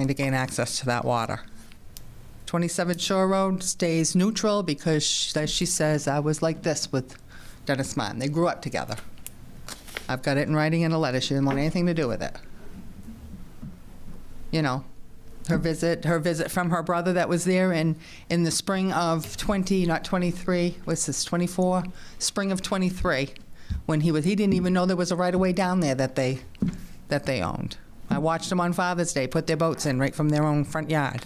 trying to gain access to that water. 27 Shore Road stays neutral because, as she says, I was like this with Dennis Martin. They grew up together. I've got it in writing in a letter. She didn't want anything to do with it. You know, her visit from her brother that was there in the spring of 24, spring of 23, when he didn't even know there was a right-of-way down there that they owned. I watched them on Father's Day put their boats in right from their own front yard.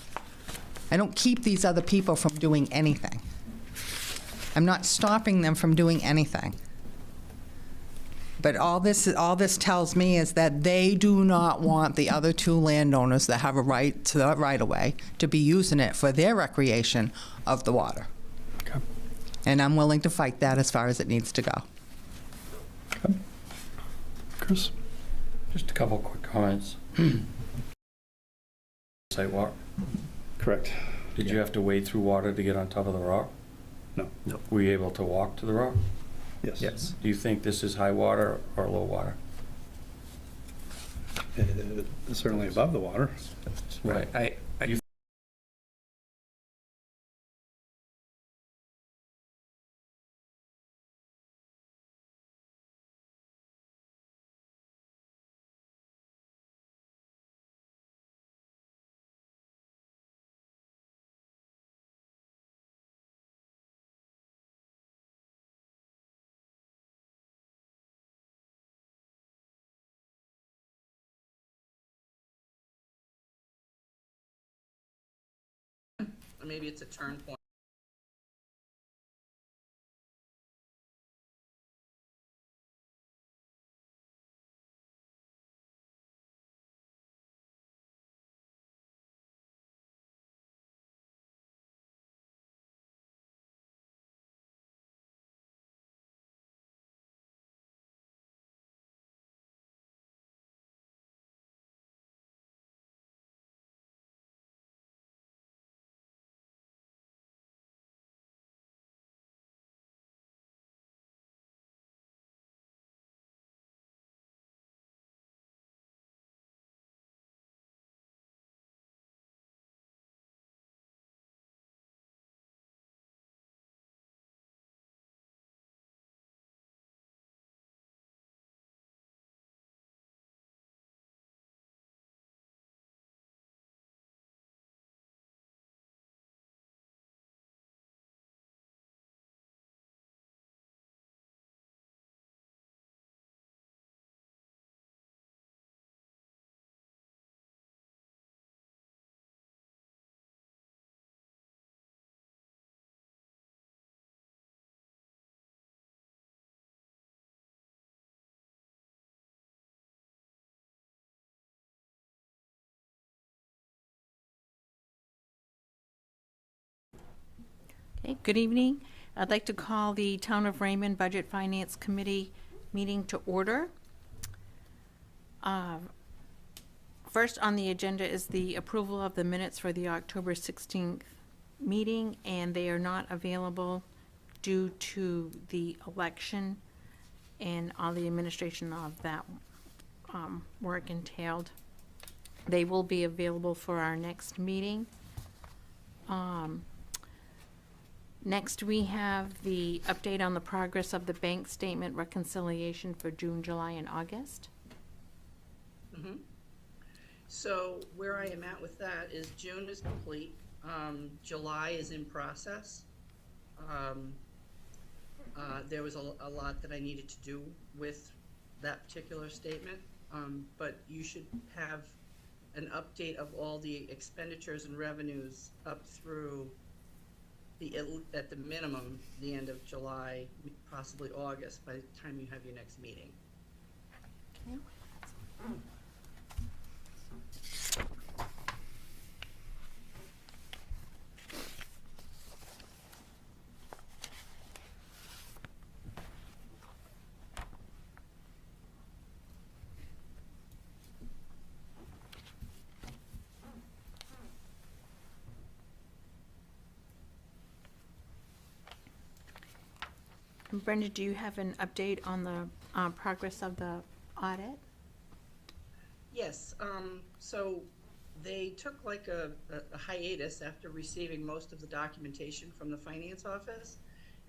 I don't keep these other people from doing anything. I'm not stopping them from doing anything. But all this tells me is that they do not want the other two landowners that have a right to that right-of-way to be using it for their recreation of the water. Okay. And I'm willing to fight that as far as it needs to go. Okay. Chris? Just a couple quick comments. Sidewalk. Correct. Did you have to wade through water to get on top of the rock? No. No. Were you able to walk to the rock? Yes. Yes. Do you think this is high water or low water? It's certainly above the water. Right. I Maybe it's a turn point. Okay, good evening. I'd like to call the Town of Raymond Budget Finance Committee meeting to order. First on the agenda is the approval of the minutes for the October 16th meeting, and they are not available due to the election and all the administration of that work entailed. They will be available for our next meeting. Next, we have the update on the progress of the bank statement reconciliation for June, July, and August. So where I am at with that is June is complete. July is in process. There was a lot that I needed to do with that particular statement, but you should have an update of all the expenditures and revenues up through at the minimum, the end of July, possibly August, by the time you have your next meeting. Okay. Brenda, do you have an update on the progress of the audit? Yes, so they took like a hiatus after receiving most of the documentation from the finance office.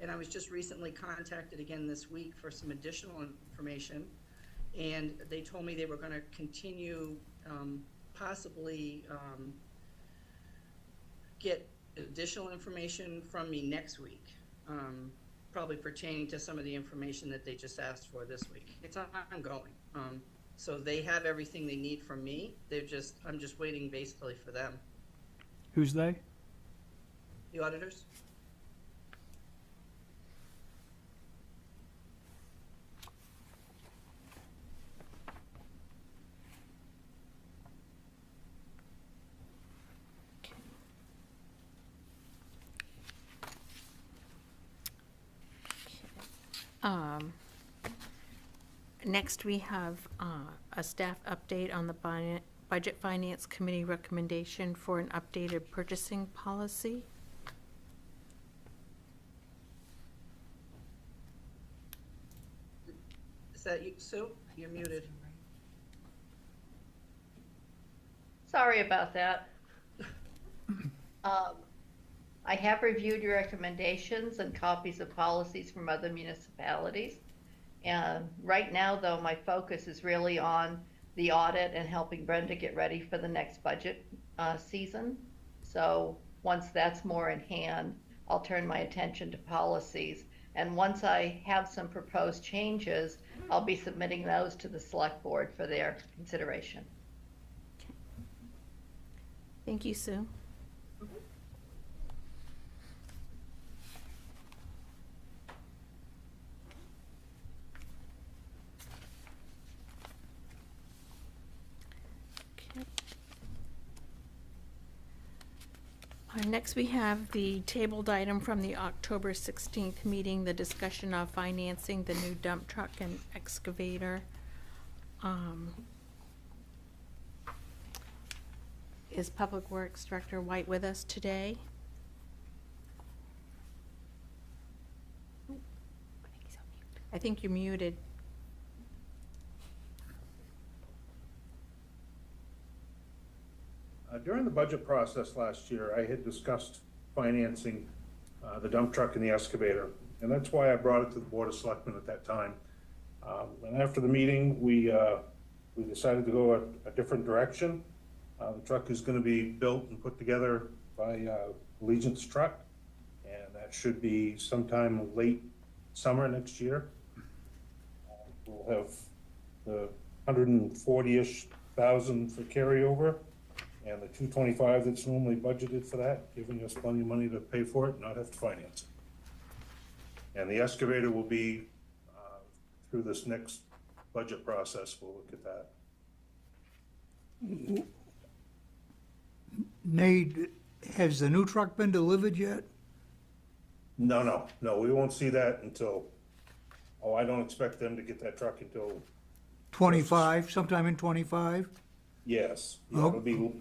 And I was just recently contacted again this week for some additional information. And they told me they were gonna continue, possibly, get additional information from me next week. Probably pertaining to some of the information that they just asked for this week. It's ongoing. So they have everything they need from me. I'm just waiting basically for them. Who's they? The auditors? Next, we have a staff update on the Budget Finance Committee recommendation for an updated purchasing policy. Is that you, Sue? You're muted. Sorry about that. I have reviewed your recommendations and copies of policies from other municipalities. And right now, though, my focus is really on the audit and helping Brenda get ready for the next budget season. So once that's more in hand, I'll turn my attention to policies. And once I have some proposed changes, I'll be submitting those to the select board for their consideration. Thank you, Sue. Okay. Next, we have the tabled item from the October 16th meeting, the discussion of financing the new dump truck and excavator. Is Public Works Director White with us today? I think you're muted. During the budget process last year, I had discussed financing the dump truck and the excavator, and that's why I brought it to the Board of Selectmen at that time. And after the meeting, we decided to go a different direction. The truck is going to be built and put together by Allegiance Truck, and that should be sometime late summer next year. We'll have the 140-ish thousand for carryover, and the 225 that's normally budgeted for that, giving us plenty of money to pay for it and not have to finance it. And the excavator will be through this next budget process. We'll look at that. Nate, has the new truck been delivered yet? No, we won't see that until, I don't expect them to get that truck until, 25, sometime in 25? yes. Oh. It'll be